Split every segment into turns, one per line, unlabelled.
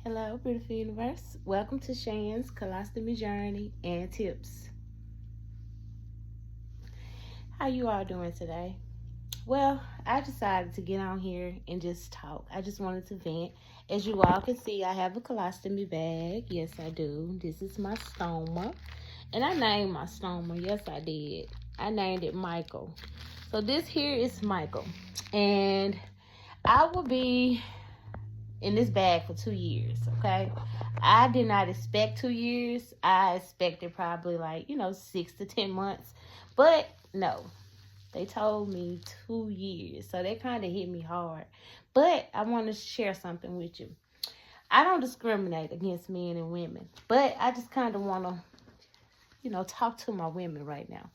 Hello, beautiful universe. Welcome to Shan's Colostomy Journey and Tips. How you all doing today? Well, I decided to get on here and just talk. I just wanted to vent. As you all can see, I have a colostomy bag. Yes, I do. This is my stoma. And I named my stoma. Yes, I did. I named it Michael. So this here is Michael. And I will be in this bag for 2 years, okay? I did not expect 2 years. I expected probably 6 to 10 months. But no, they told me 2 years. So that kind of hit me hard. But I want to share something with you. I don't discriminate against men and women. But I just kind of want to, talk to my women right now.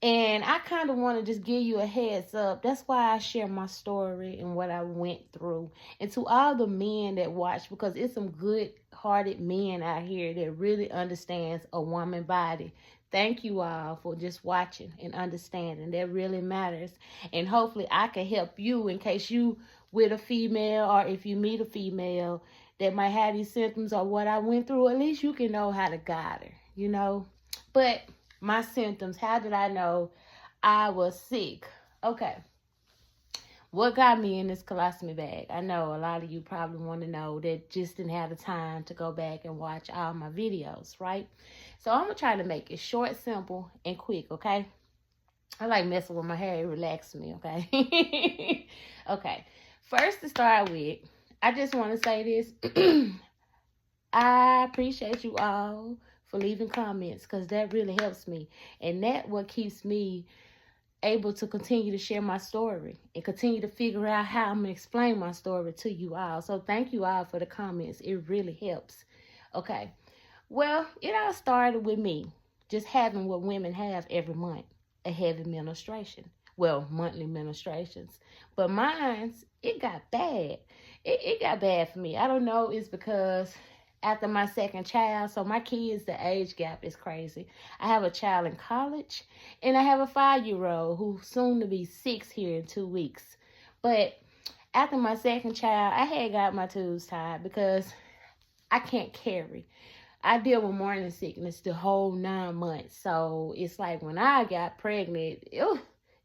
And I kind of want to just give you a heads up. That's why I share my story and what I went through. And to all the men that watch, because it's some good-hearted men out here that really understands a woman body. Thank you all for just watching and understanding. That really matters. And hopefully I can help you in case you with a female, or if you meet a female that might have these symptoms or what I went through. At least you can know how to guide her, But my symptoms, how did I know I was sick? Okay. What got me in this colostomy bag? I know a lot of you probably want to know that just didn't have the time to go back and watch all my videos, right? So I'm going to try to make it short, simple, and quick, okay? I like messing with my hair. It relaxes me, okay? Okay. First to start with, I just want to say this. I appreciate you all for leaving comments, because that really helps me, and that what keeps me able to continue to share my story and continue to figure out how I'm gonna explain my story to you all. So thank you all for the comments. It really helps. Okay, well, it all started with me just having what women have every month, a heavy menstruation. Well, monthly menstruations, but mine's, it got bad. It got bad for me. I don't know, it's because after my second child, so my kids, the age gap is crazy. I have a child in college, and I have a 5-year-old who's soon to be 6 here in 2 weeks. But after my second child, I had got my tubes tied because I can't carry. I deal with morning sickness the whole 9 months. So it's like when I got pregnant,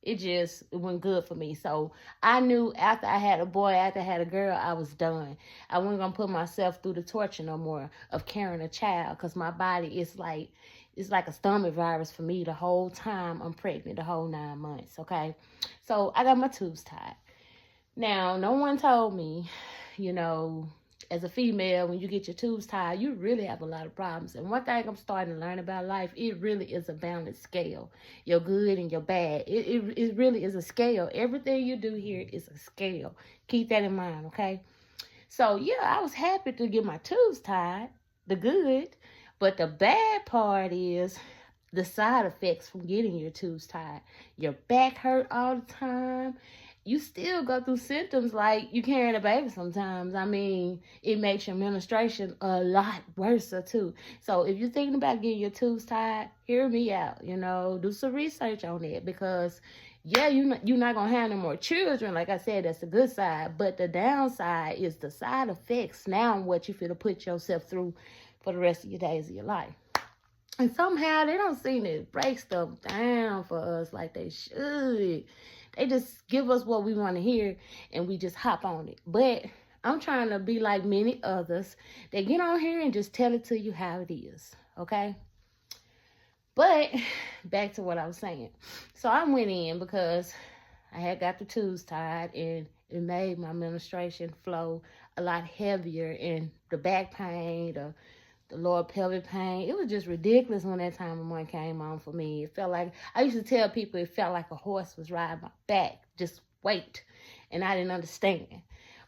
it went good for me. So I knew after I had a boy, after I had a girl, I was done. I wasn't going to put myself through the torture no more of carrying a child, because my body is like, it's like a stomach virus for me the whole time I'm pregnant, the whole 9 months, okay? So I got my tubes tied. Now, no one told me, as a female, when you get your tubes tied, you really have a lot of problems. And one thing I'm starting to learn about life, it really is a balanced scale. Your good and your bad. It really is a scale. Everything you do here is a scale. Keep that in mind, okay? So, yeah, I was happy to get my tubes tied, the good. But the bad part is the side effects from getting your tubes tied. Your back hurt all the time. You still go through symptoms like you carrying a baby sometimes. I mean, it makes your menstruation a lot worse too. So if you're thinking about getting your tubes tied, hear me out, do some research on it, because yeah, you're not going to have no more children. Like I said, that's the good side. But the downside is the side effects now, what you feel to put yourself through for the rest of your days of your life. And somehow they don't seem to break stuff down for us like they should. They just give us what we want to hear and we just hop on it. But I'm trying to be like many others. They get on here and just tell it to you how it is, okay? But back to what I was saying. So I went in because I had got the tubes tied, and it made my menstruation flow a lot heavier, and the back pain, the lower pelvic pain. It was just ridiculous when that time of month came on for me. It felt like, I used to tell people it felt like a horse was riding my back. Just wait. And I didn't understand.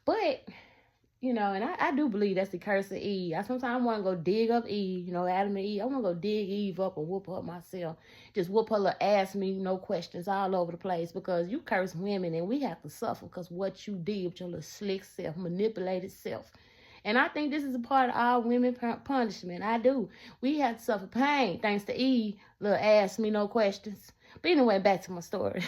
But, and I do believe that's the curse of Eve. I sometimes want to go dig up Eve, Adam and Eve. I want to go dig Eve up and whoop her up myself. Just whoop her little ass, me, no questions, all over the place. Because you curse women and we have to suffer because what you did with your little slick self, manipulated self. And I think this is a part of our women punishment. I do. We have to suffer pain thanks to Eve, little ask me no questions. But anyway, back to my story.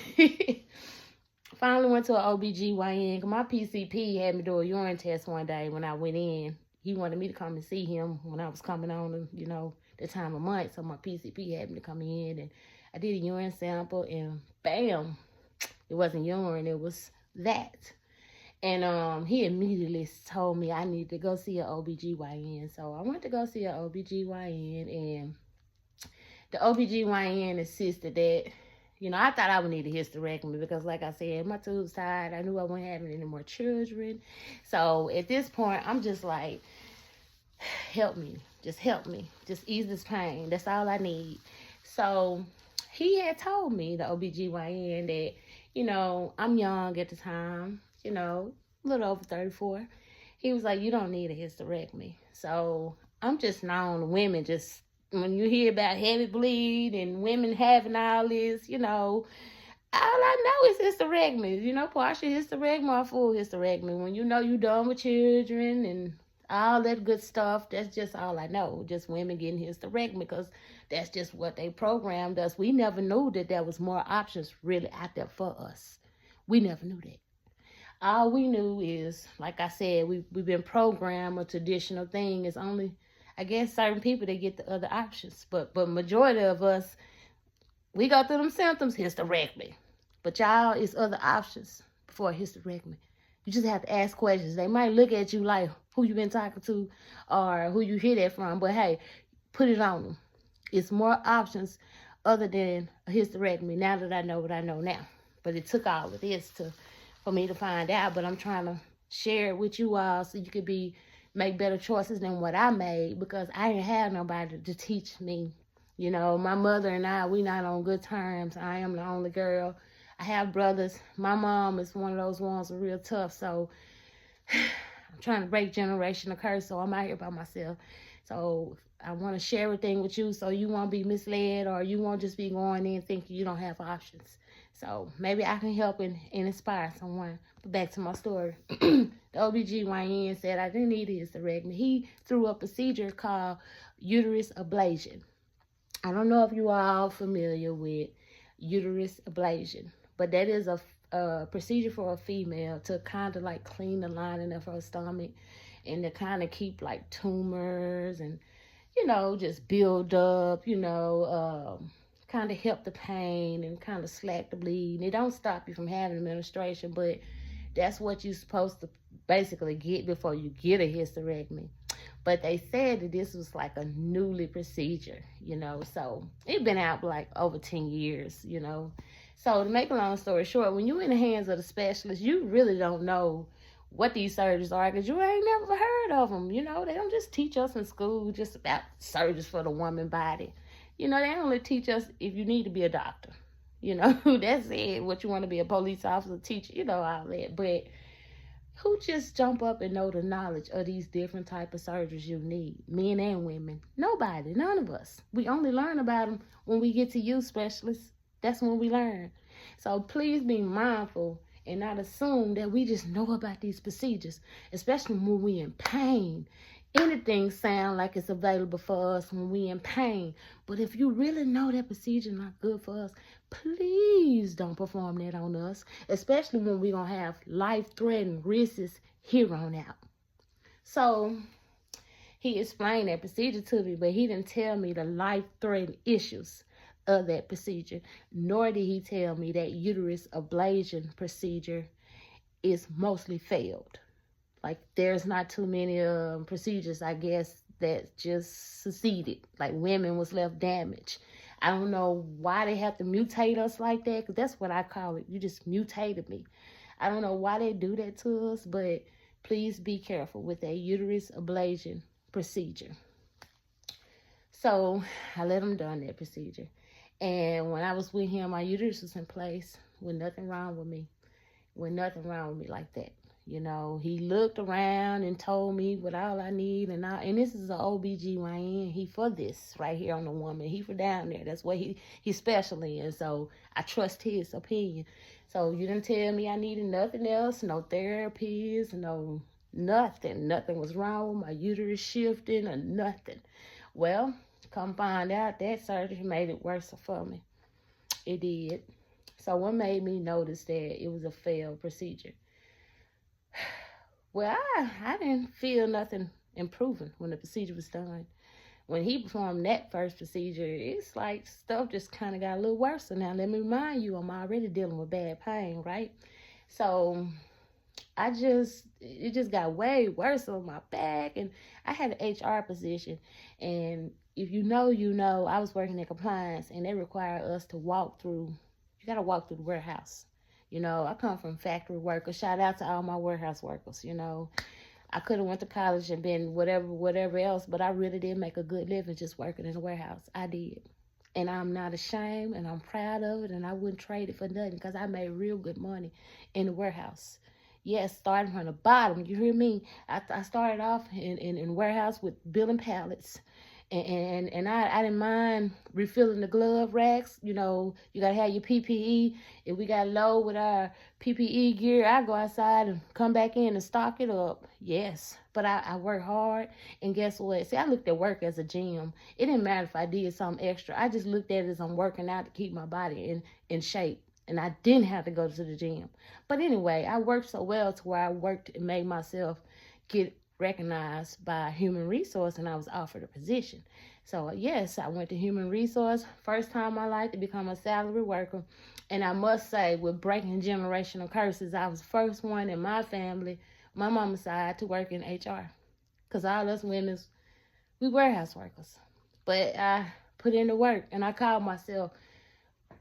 Finally went to an OBGYN because my PCP had me do a urine test one day when I went in. he wanted me to come and see him when I was coming on, the time of month. So my PCP had me to come in, and I did a urine sample, and bam, it wasn't urine, it was that. And he immediately told me I needed to go see an OBGYN. So I went to go see an OBGYN, and the OBGYN insisted that, I thought I would need a hysterectomy because, like I said, my tubes tied. I knew I wasn't having any more children. So at this point, I'm just like, help me. Just help me. Just ease this pain. That's all I need. So he had told me, the OBGYN, that, I'm young at the time, a little over 34. He was like, you don't need a hysterectomy. So I'm just known women just, when you hear about heavy bleed and women having all this, all I know is hysterectomy, partial hysterectomy or full hysterectomy. When you're done with children and all that good stuff, that's just all I know. Just women getting hysterectomy because that's just what they programmed us. We never knew that there was more options really out there for us. We never knew that. All we knew is, like I said, we've been programmed a traditional thing. It's only, I guess, certain people that get the other options. But majority of us, we go through them symptoms, hysterectomy. But y'all, it's other options before a hysterectomy. You just have to ask questions. They might look at you like who you been talking to or who you hear that from. But hey, put it on them. It's more options other than a hysterectomy now that I know what I know now. But it took all of this for me to find out. But I'm trying to share it with you all so you could make better choices than what I made, because I didn't have nobody to teach me. My mother and I, we not on good terms. I am the only girl. I have brothers. My mom is one of those ones who are real tough. So I'm trying to break generational curse. So I'm out here by myself. So I want to share everything with you so you won't be misled, or you won't just be going in thinking you don't have options. So maybe I can help and inspire someone. But back to my story. The OBGYN said I didn't need a hysterectomy. He threw a procedure called uterus ablation. I don't know if you are all familiar with uterus ablation, but that is a procedure for a female to kind of like clean the lining of her stomach and to kind of keep like tumors and, just build up, kind of help the pain and kind of slack the bleeding. It don't stop you from having menstruation, but that's what you're supposed to basically get before you get a hysterectomy. But they said that this was like a newly procedure, so it's been out like over 10 years, So to make a long story short, when you're in the hands of the specialist, you really don't know what these surgeries are because you ain't never heard of them. They don't just teach us in school just about surgeries for the woman body. They only teach us if you need to be a doctor. That's it. What you want to be, a police officer, teacher, all that. But who just jump up and know the knowledge of these different type of surgeries you need, men and women? Nobody, none of us. We only learn about them when we get to use specialists. That's when we learn. So please be mindful and not assume that we just know about these procedures, especially when we're in pain. Anything sound like it's available for us when we're in pain. But if you really know that procedure not good for us, please don't perform that on us, especially when we're going to have life-threatening risks here on out. So he explained that procedure to me, but he didn't tell me the life-threatening issues of that procedure, nor did he tell me that uterus ablation procedure is mostly failed. Like, there's not too many procedures, I guess, that just succeeded. Like, women was left damaged. I don't know why they have to mutate us like that, because that's what I call it. You just mutated me. I don't know why they do that to us, but please be careful with that uterus ablation procedure. So I let him done that procedure. And when I was with him, my uterus was in place with nothing wrong with me. With nothing wrong with me like that. He looked around and told me what all I need and this is an OBGYN. He for this right here on the woman. He for down there. That's what he's special in. So I trust his opinion. So you didn't tell me I needed nothing else, no therapies, no nothing. Nothing was wrong with my uterus shifting or nothing. Well, come find out that surgery made it worse for me. It did. So what made me notice that it was a failed procedure? Well, I didn't feel nothing improving when the procedure was done. When he performed that first procedure, it's like stuff just kind of got a little worse. So now let me remind you, I'm already dealing with bad pain, right? So it just got way worse on my back, and I had an HR position, and if you know, you know, I was working in compliance, and they require us to walk through. You got to walk through the warehouse. You know, I come from factory workers. Shout out to all my warehouse workers. You know, I could have went to college and been whatever else, but I really did make a good living just working in the warehouse. I did. And I'm not ashamed, and I'm proud of it, and I wouldn't trade it for nothing because I made real good money in the warehouse. Yes, starting from the bottom, you hear me? I started off in warehouse with billing pallets, and I didn't mind refilling the glove racks. You know, you got to have your PPE. If we got low with our PPE gear, I go outside and come back in and stock it up. Yes, but I work hard, and guess what? See, I looked at work as a gym. It didn't matter if I did something extra. I just looked at it as I'm working out to keep my body in shape. And I didn't have to go to the gym. But anyway, I worked so well to where I worked and made myself get recognized by human resource, and I was offered a position. So yes, I went to human resource. First time in my life to become a salary worker. And I must say, with breaking generational curses, I was the first one in my family, my mama's side, to work in HR. Because all us women, we warehouse workers. But I put in the work, and I called myself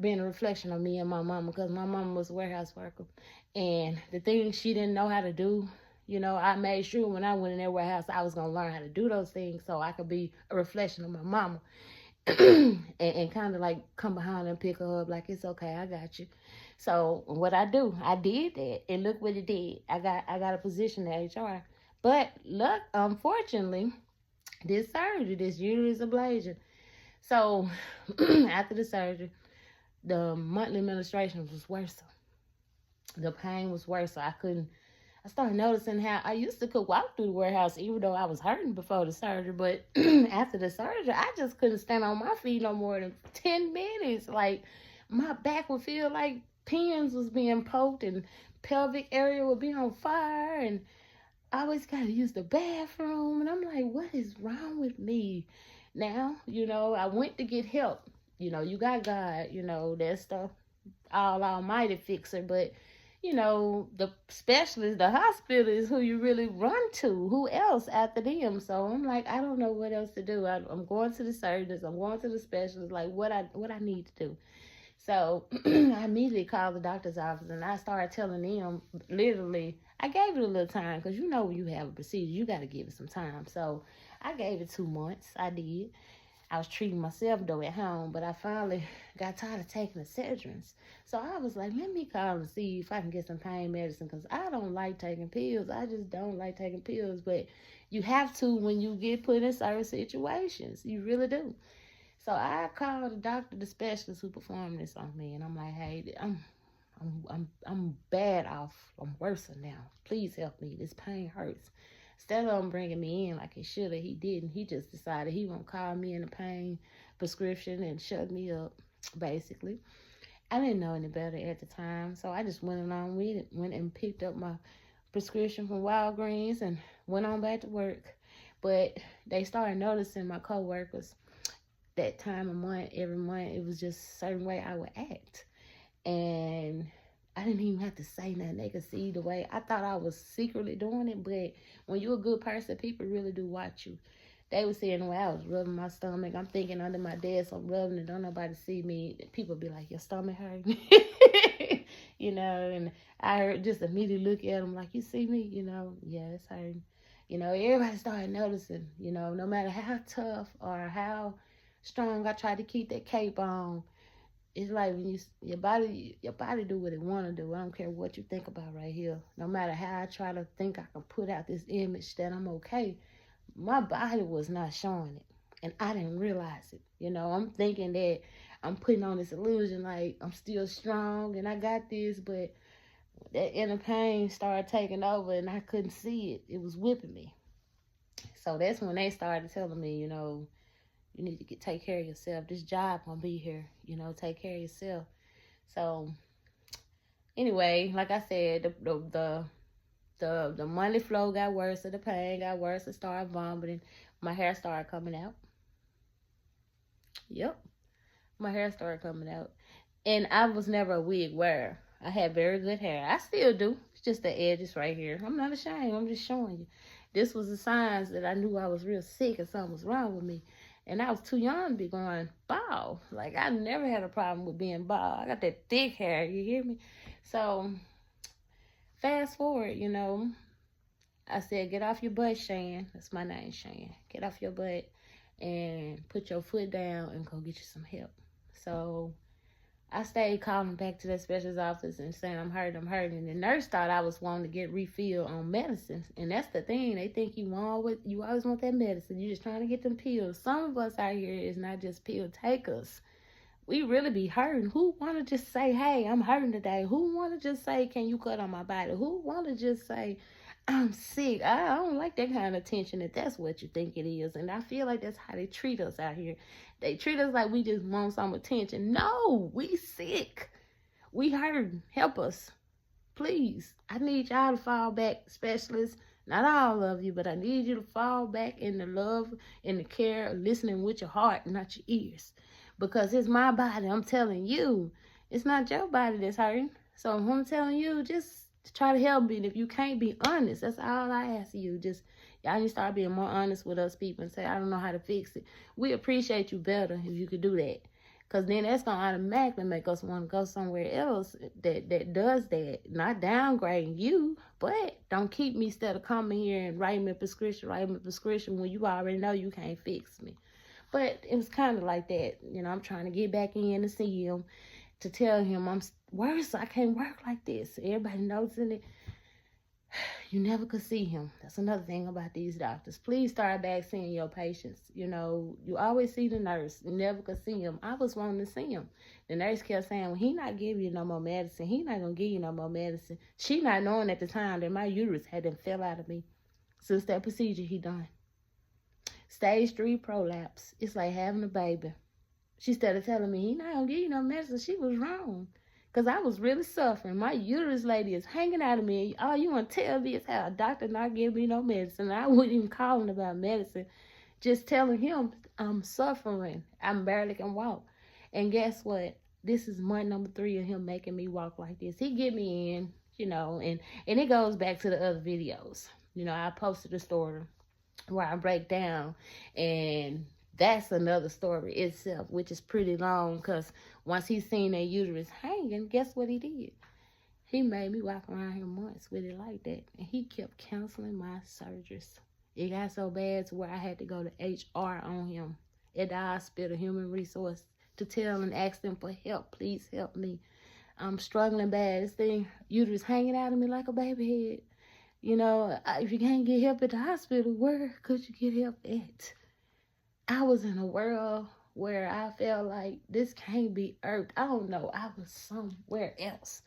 being a reflection of me and my mama, because my mama was a warehouse worker, and the things she didn't know how to do, you know, I made sure when I went in that warehouse I was gonna learn how to do those things so I could be a reflection of my mama. and kind of like come behind and pick her up like, it's okay, I got you. So what I did that, and look what it did. I got a position at HR. But look, unfortunately, this surgery, this uterus ablation. So after the surgery, the monthly administration was worse. The pain was worse. So I started noticing how I used to could walk through the warehouse even though I was hurting before the surgery. But after the surgery, I just couldn't stand on my feet no more than 10 minutes. Like, my back would feel like pins was being poked, and pelvic area would be on fire, and I always got to use the bathroom. And I'm like, what is wrong with me? Now, you know, I went to get help. You know, you got God, you know, that stuff, all almighty fixer. But, you know, the specialist, the hospital is who you really run to. Who else after them? So I'm like, I don't know what else to do. I'm going to the surgeons. I'm going to the specialist. Like, what I need to do. So I immediately called the doctor's office, and I started telling them, literally, I gave it a little time, because you know when you have a procedure, you got to give it some time. So I gave it 2 months. I did. I was treating myself though at home, but I finally got tired of taking the Cedrons. So I was like, let me call and see if I can get some pain medicine, because I don't like taking pills. I just don't like taking pills, but you have to when you get put in certain situations. You really do. So I called the doctor, the specialist who performed this on me, and I'm like, hey, I'm bad off. I'm worse now. Please help me. This pain hurts. Instead of him bringing me in like he should have, he didn't. He just decided he won't call me in a pain prescription and shut me up, basically. I didn't know any better at the time, so I just went along with it. Went and picked up my prescription from Walgreens and went on back to work. But they started noticing, my coworkers, that time of month, every month, it was just a certain way I would act. And I didn't even have to say nothing. They could see the way I thought I was secretly doing it, but when you're a good person, people really do watch you. They were seeing the way I was rubbing my stomach. I'm thinking under my desk, I'm rubbing it. Don't nobody see me. People be like, your stomach hurt? You know, and I heard just immediately look at them like, you see me? You know, yeah, it's hurting. You know, everybody started noticing, you know, no matter how tough or how strong I tried to keep that cape on, it's like when your body do what it want to do. I don't care what you think about right here. No matter how I try to think I can put out this image that I'm okay, my body was not showing it, and I didn't realize it. You know, I'm thinking that I'm putting on this illusion like I'm still strong and I got this, but that inner pain started taking over, and I couldn't see it. It was whipping me. So that's when they started telling me, you know, you need to take care of yourself. This job gonna be here. You know, take care of yourself. So anyway, like I said, the The money flow got worse, the pain got worse, I started vomiting. My hair started coming out. Yep, my hair started coming out. And I was never a wig wearer. I had very good hair. I still do. It's just the edges right here. I'm not ashamed. I'm just showing you. This was the signs that I knew I was real sick and something was wrong with me. And I was too young to be going bald. Like, I never had a problem with being bald. I got that thick hair. You hear me? So, fast forward, I said, get off your butt, Shan. That's my name, Shan. Get off your butt and put your foot down and go get you some help. So, I stayed calling back to that specialist office and saying, I'm hurting. And the nurse thought I was wanting to get refilled on medicine. And that's the thing. They think you always want that medicine. You're just trying to get them pills. Some of us out here is not just pill takers. We really be hurting. Who want to just say, hey, I'm hurting today? Who want to just say, can you cut on my body? Who want to just say, I'm sick? I don't like that kind of attention if that's what you think it is. And I feel like that's how they treat us out here. They treat us like we just want some attention. No, we sick. We hurting. Help us. Please. I need y'all to fall back, specialists. Not all of you, but I need you to fall back in the love and the care of listening with your heart, not your ears. Because it's my body. I'm telling you. It's not your body that's hurting. So I'm telling you, just try to help me. And if you can't be honest, that's all I ask you. Just y'all need to start being more honest with us people and say, I don't know how to fix it. We appreciate you better if you could do that. Because then that's going to automatically make us want to go somewhere else that does that. Not downgrading you, but don't keep me instead of coming here and writing me a prescription when you already know you can't fix me. But it was kind of like that. I'm trying to get back in to see him, to tell him I'm worse. I can't work like this. Everybody noticing it. You never could see him. That's another thing about these doctors. Please start back seeing your patients. You always see the nurse. You never could see him. I was wanting to see him. The nurse kept saying, well, he not giving you no more medicine. He not going to give you no more medicine. She not knowing at the time that my uterus hadn't fell out of me since that procedure he done. Stage 3 prolapse. It's like having a baby. She started telling me, he not going to give you no medicine. She was wrong. Because I was really suffering. My uterus lady is hanging out of me. All you want to tell me is how a doctor not giving me no medicine. I wasn't even calling about medicine. Just telling him I'm suffering. I barely can walk. And guess what? This is month number 3 of him making me walk like this. He get me in, and it goes back to the other videos. I posted a story where I break down, and that's another story itself, which is pretty long, because once he seen that uterus hanging, guess what he did? He made me walk around here months with it like that, and he kept canceling my surgeries. It got so bad to where I had to go to HR on him at the hospital, human resource, to tell and ask them for help. Please help me. I'm struggling bad. This thing, uterus hanging out of me like a baby head. If you can't get help at the hospital, where could you get help at? I was in a world where I felt like this can't be earth. I don't know. I was somewhere else.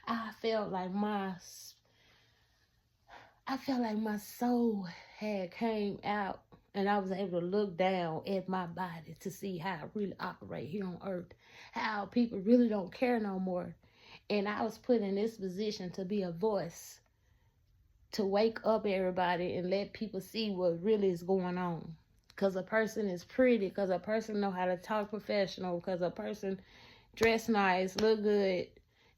I felt like my soul had came out, and I was able to look down at my body to see how I really operate here on earth, how people really don't care no more. And I was put in this position to be a voice, to wake up everybody and let people see what really is going on. Because a person is pretty, because a person know how to talk professional, because a person dress nice, look good.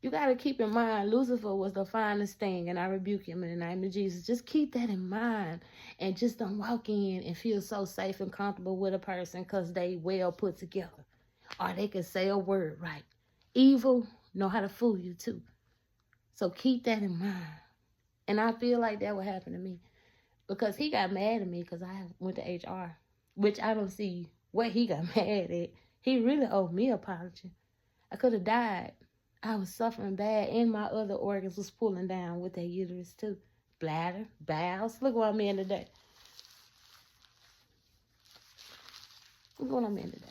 You got to keep in mind, Lucifer was the finest thing, and I rebuke him in the name of Jesus. Just keep that in mind, and just don't walk in and feel so safe and comfortable with a person because they well put together, or they can say a word right. Evil know how to fool you too. So keep that in mind. And I feel like that would happen to me, because he got mad at me because I went to HR, which I don't see what he got mad at. He really owed me an apology. I could have died. I was suffering bad, and my other organs was pulling down with that uterus too. Bladder, bowels. Look what I'm in today. Look what I'm in today.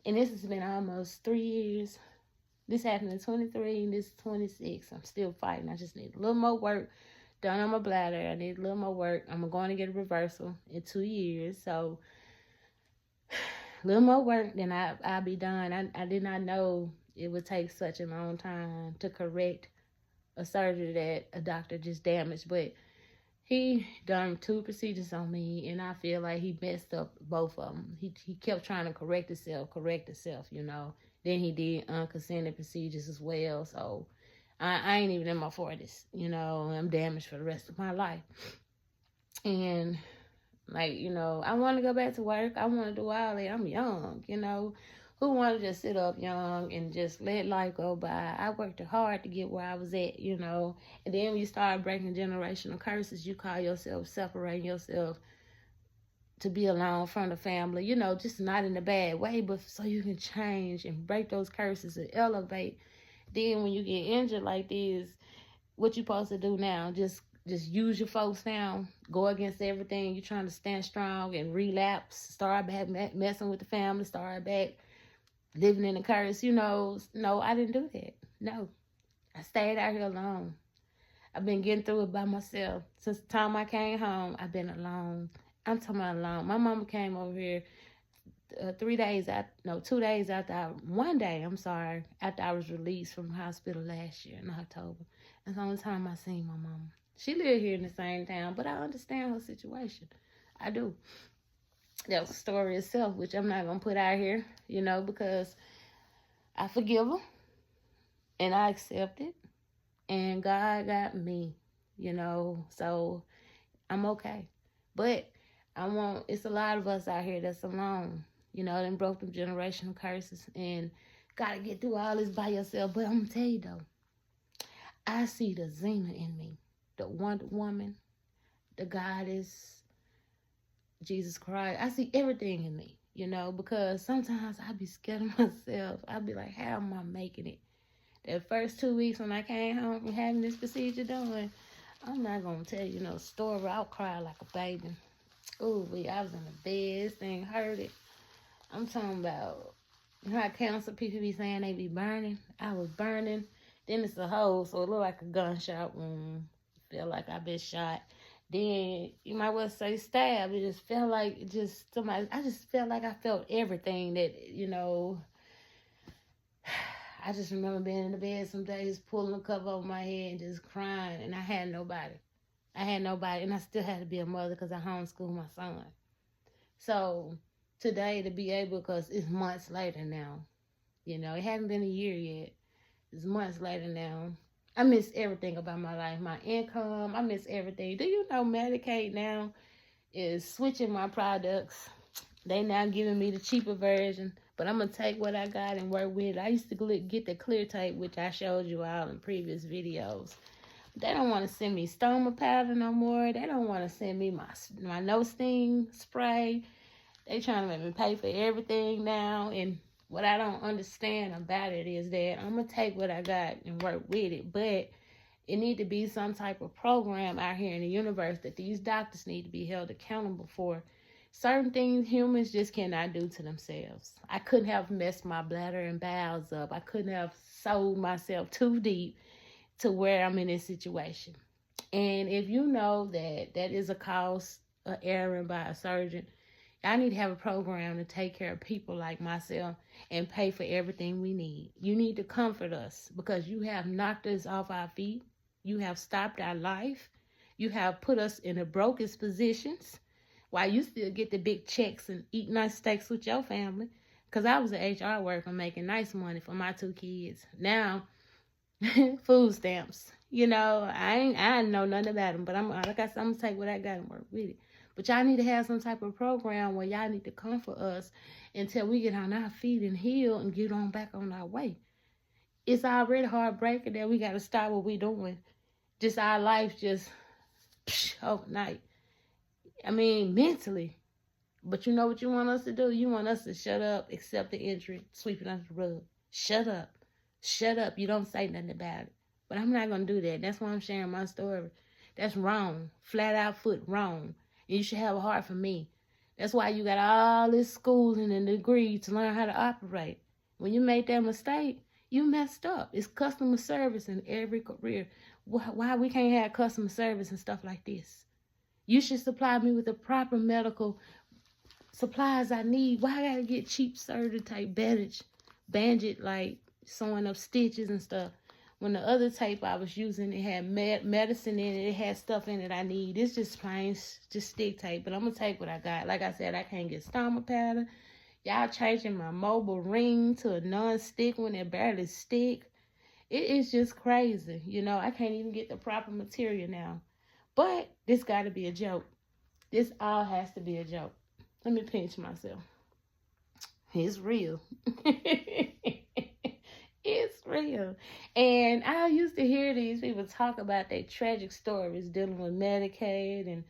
And this has been almost 3 years. This happened in 23, and this is 26. I'm still fighting. I just need a little more work done on my bladder. I need a little more work. I'm going to get a reversal in 2 years. So, a little more work, then I'll be done. I did not know it would take such a long time to correct a surgery that a doctor just damaged, but he done 2 procedures on me, and I feel like he messed up both of them. He kept trying to correct himself, you know. Then he did unconsented procedures as well. So I ain't even in my 40s, you know. I'm damaged for the rest of my life. And like, you know, I want to go back to work. I want to do all that. I'm young, you know. Who want to just sit up young and just let life go by? I worked hard to get where I was at, you know. And then when you start breaking generational curses, you call yourself separating yourself to be alone from the family, you know, just not in a bad way, but so you can change and break those curses and elevate. Then when you get injured like this, what you supposed to do now? Just use your folks now. Go against everything. You're trying to stand strong and relapse. Start back messing with the family. Start back living in the curse. You know, no, I didn't do that. No, I stayed out here alone. I've been getting through it by myself. Since the time I came home, I've been alone. I'm talking about alone. My mama came over here 2 days after, one day, I'm sorry, after I was released from the hospital last year in October. That's the only time I seen my mama. She lived here in the same town, but I understand her situation. I do. That was the story itself, which I'm not going to put out here, you know, because I forgive her and I accept it. And God got me, you know, so I'm okay. But it's a lot of us out here that's alone, you know, and broke them generational curses and got to get through all this by yourself. But I'm going to tell you, though, I see the Xena in me, the Wonder Woman, the Goddess, Jesus Christ. I see everything in me, you know, because sometimes I be scared of myself. I be like, how am I making it? The first 2 weeks when I came home from having this procedure done, I'm not going to tell you no story. I'll cry like a baby. Ooh, I was in the bed. This thing hurted. I'm talking about, you know how cancer people be saying they be burning? I was burning. Then it's a hole, so it looked like a gunshot wound. Feel like I been shot. Then you might well say stab. It just felt like I just felt like I felt everything that, you know. I just remember being in the bed some days, pulling the cover over my head and just crying, and I had nobody. And I still had to be a mother because I homeschool my son. So today to be able, because it's months later now, you know, it hasn't been a year yet. It's months later now. I miss everything about my life, my income. I miss everything. Do you know Medicaid now is switching my products? They now giving me the cheaper version, but I'm going to take what I got and work with it. I used to get the clear tape, which I showed you all in previous videos. They don't want to send me stoma powder no more. They don't want to send me my no sting spray. They trying to make me pay for everything now. And what I don't understand about it is that I'm going to take what I got and work with it. But it need to be some type of program out here in the universe that these doctors need to be held accountable for. Certain things humans just cannot do to themselves. I couldn't have messed my bladder and bowels up. I couldn't have sold myself too deep to where I'm in this situation. And if you know that is a cost, an errand by a surgeon, I need to have a program to take care of people like myself and pay for everything we need. You need to comfort us because you have knocked us off our feet. You have stopped our life. You have put us in the brokest positions while you still get the big checks and eat nice steaks with your family. Because I was an HR worker making nice money for my 2 kids. Now, food stamps. You know, I know nothing about them, but like I said, I'm gonna take what I got and work with it. But y'all need to have some type of program where y'all need to comfort us until we get on our feet and heal and get on back on our way. It's already heartbreaking that we got to stop what we doing. Just our life just overnight. I mean, mentally. But you know what you want us to do? You want us to shut up, accept the injury, sweep it under the rug. Shut up. Shut up. You don't say nothing about it. But I'm not going to do that. That's why I'm sharing my story. That's wrong. Flat out foot wrong. And you should have a heart for me. That's why you got all this schooling and degree to learn how to operate. When you made that mistake, you messed up. It's customer service in every career. Why we can't have customer service and stuff like this? You should supply me with the proper medical supplies I need. Why I gotta get cheap surgery type bandage like sewing up stitches and stuff? When the other tape I was using, it had medicine in it. It had stuff in it I need. It's just plain, just stick tape. But I'm going to take what I got. Like I said, I can't get stomach powder. Y'all changing my mobile ring to a non-stick one that barely stick. It is just crazy. You know, I can't even get the proper material now. But this got to be a joke. This all has to be a joke. Let me pinch myself. It's real. It's real. And I used to hear these people talk about their tragic stories dealing with Medicaid and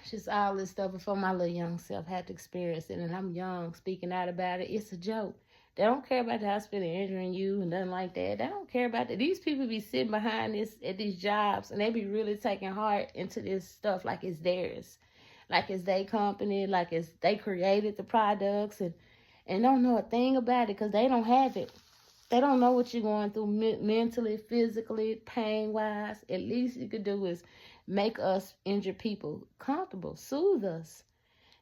just all this stuff before my little young self had to experience it. And I'm young speaking out about it. It's a joke. They don't care about the hospital injuring you and nothing like that. They don't care about that. These people be sitting behind this at these jobs and they be really taking heart into this stuff like it's theirs. Like it's their company, like it's they created the products and don't know a thing about it because they don't have it. They don't know what you're going through mentally, physically, pain-wise. At least you could do is make us injured people comfortable, soothe us,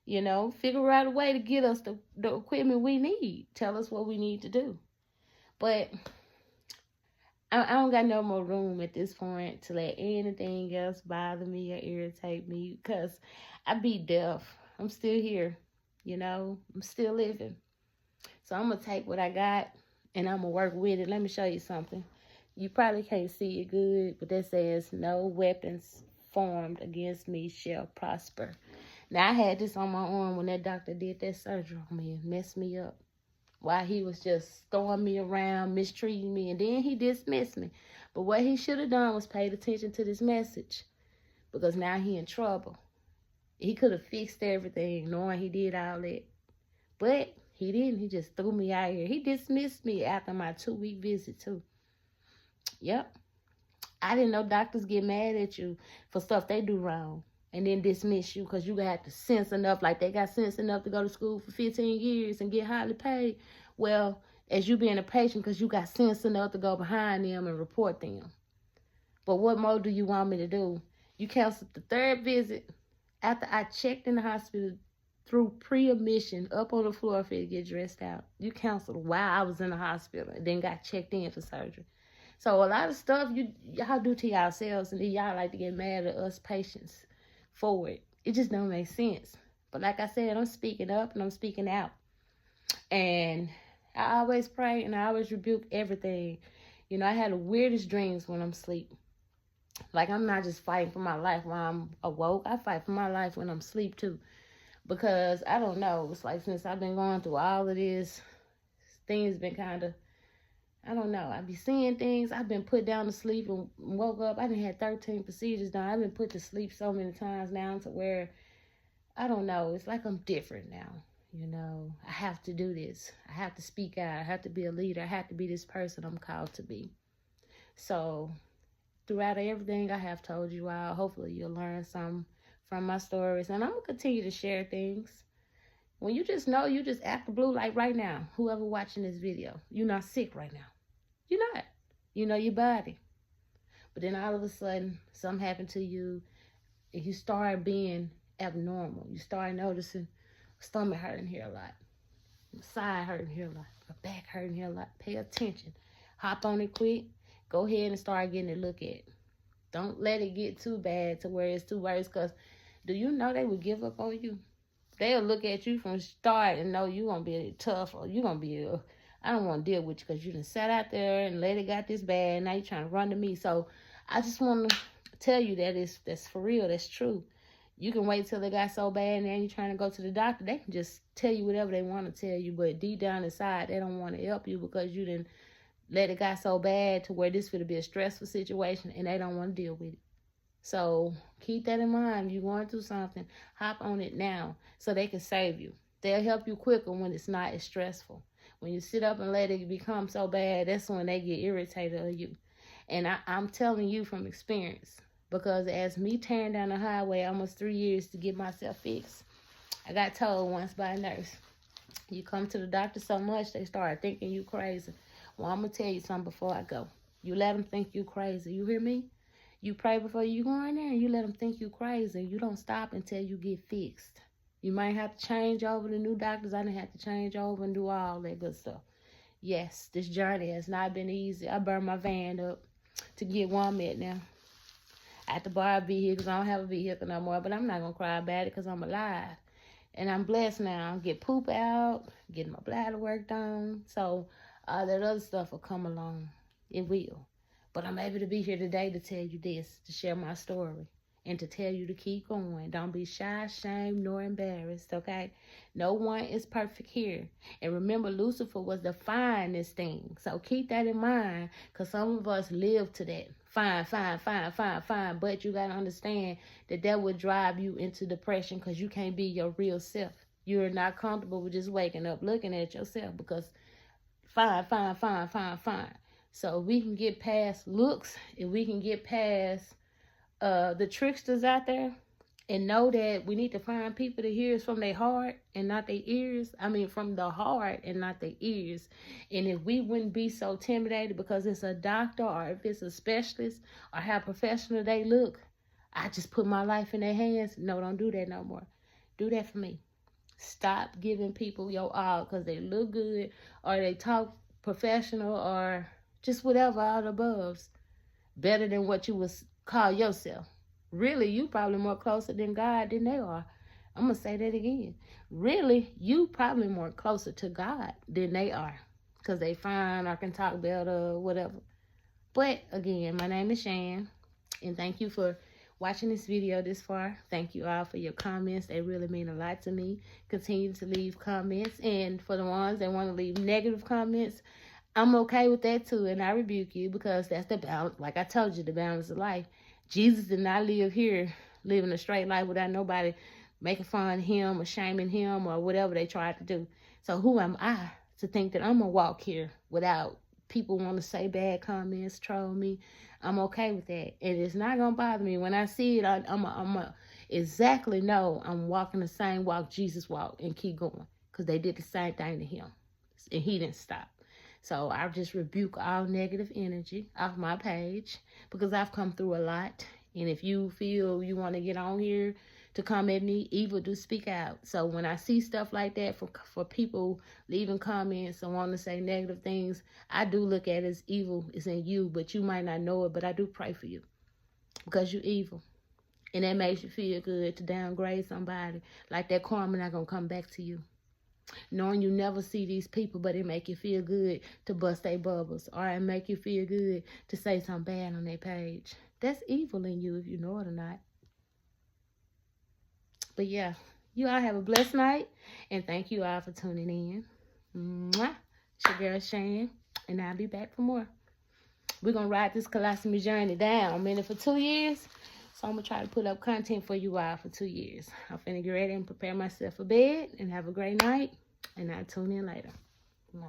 you know, figure out a way to get us the equipment we need. Tell us what we need to do. But I don't got no more room at this point to let anything else bother me or irritate me because I be deaf. I'm still here, you know, I'm still living. So I'm going to take what I got and I'm going to work with it. Let me show you something. You probably can't see it good, but that says no weapons formed against me shall prosper. Now, I had this on my arm when that doctor did that surgery on me and messed me up. While he was just throwing me around, mistreating me, and then he dismissed me. But what he should have done was paid attention to this message because now he in trouble. He could have fixed everything knowing he did all that. But he didn't. He just threw me out here. He dismissed me after my 2-week visit, too. Yep. I didn't know doctors get mad at you for stuff they do wrong and then dismiss you because you got the sense enough, like they got sense enough to go to school for 15 years and get highly paid. Well, as you being a patient because you got sense enough to go behind them and report them. But what more do you want me to do? You canceled the 3rd visit after I checked in the hospital through pre-admission up on the floor for you to get dressed out. You canceled while I was in the hospital and then got checked in for surgery. So a lot of stuff y'all do to yourselves and then y'all like to get mad at us patients for it. It just don't make sense. But like I said, I'm speaking up and I'm speaking out. And I always pray and I always rebuke everything. You know, I had the weirdest dreams when I'm asleep. Like I'm not just fighting for my life while I'm awoke. I fight for my life when I'm asleep too. Because I don't know. It's like since I've been going through all of this, things been kind of, I don't know. I be seeing things. I've been put down to sleep and woke up. I done had 13 procedures done. I've been put to sleep so many times now to where, I don't know. It's like I'm different now. You know, I have to do this. I have to speak out. I have to be a leader. I have to be this person I'm called to be. So throughout everything I have told you all, hopefully you'll learn some from my stories. And I'm going to continue to share things. When you just know, you just act the blue, like right now, whoever watching this video, you're not sick right now. You're not. You know your body. But then all of a sudden, something happened to you, and you start being abnormal. You start noticing stomach hurting here a lot, side hurting here a lot, my back hurting here a lot. Pay attention. Hop on it quick. Go ahead and start getting a look at. Don't let it get too bad to where it's too worse, because do you know they will give up on you? They'll look at you from start and know you're going to be tough or you're going to be, I don't want to deal with you because you done sat out there and let it got this bad. Now you're trying to run to me. So I just want to tell you that that's for real. That's true. You can wait till it got so bad and then you're trying to go to the doctor. They can just tell you whatever they want to tell you. But deep down inside, they don't want to help you because you didn't let it got so bad to where this would be a stressful situation and they don't want to deal with it. So keep that in mind. You're going through something, hop on it now so they can save you. They'll help you quicker when it's not as stressful. When you sit up and let it become so bad, that's when they get irritated of you. And I'm telling you from experience, because as me tearing down the highway almost 3 years to get myself fixed, I got told once by a nurse, you come to the doctor so much, they start thinking you crazy. Well, I'm going to tell you something before I go. You let them think you crazy. You hear me? You pray before you go in there and you let them think you crazy. You don't stop until you get fixed. You might have to change over to new doctors. I didn't have to change over and do all that good stuff. Yes, this journey has not been easy. I burned my van up to get where I'm at now. I had to borrow a vehicle 'cause I don't have a vehicle no more, but I'm not going to cry about it because I'm alive. And I'm blessed now. Get poop out, getting my bladder worked on. So all that other stuff will come along. It will. But I'm able to be here today to tell you this, to share my story, and to tell you to keep going. Don't be shy, ashamed, nor embarrassed, okay? No one is perfect here. And remember, Lucifer was the finest thing. So keep that in mind, because some of us live to that. Fine, fine, fine, fine, fine. But you got to understand that would drive you into depression because you can't be your real self. You're not comfortable with just waking up looking at yourself because fine, fine, fine, fine, fine. So we can get past looks, and we can get past the tricksters out there, and know that we need to find people to hear us from their heart and not their ears. I mean, from the heart and not their ears. And if we wouldn't be so intimidated because it's a doctor or if it's a specialist or how professional they look, I just put my life in their hands. No, don't do that no more. Do that for me. Stop giving people your all because they look good or they talk professional or just whatever, all the aboves. Better than what you would call yourself. Really, you probably more closer than God than they are. I'm going to say that again. Really, you probably more closer to God than they are because they fine or can talk better or whatever. But again, my name is Shan, and thank you for watching this video this far. Thank you all for your comments. They really mean a lot to me. Continue to leave comments, and for the ones that want to leave negative comments, I'm okay with that too, and I rebuke you because that's the balance. Like I told you, the balance of life. Jesus did not live here living a straight life without nobody making fun of him or shaming him or whatever they tried to do. So who am I to think that I'm going to walk here without people want to say bad comments, troll me? I'm okay with that. And it's not going to bother me. When I see it, I'm exactly know I'm walking the same walk Jesus walked and keep going because they did the same thing to him and he didn't stop. So I just rebuke all negative energy off my page because I've come through a lot. And if you feel you want to get on here to come at me, evil, do speak out. So when I see stuff like that for people leaving comments and wanting to say negative things, I do look at it as evil is in you, but you might not know it, but I do pray for you because you're evil. And that makes you feel good to downgrade somebody. Like that karma not going to come back to you. Knowing you never see these people, but it make you feel good to bust their bubbles, or it make you feel good to say something bad on their page. That's evil in you if you know it or not. But yeah, you all have a blessed night, and thank you all for tuning in. Mwah. It's your girl Shan, and I'll be back for more. We're going to ride this colostomy journey down. I'm in it for 2 years, so I'm going to try to put up content for you all for 2 years. I'm finna get ready and prepare myself for bed, and have a great night, and I'll tune in later. Bye.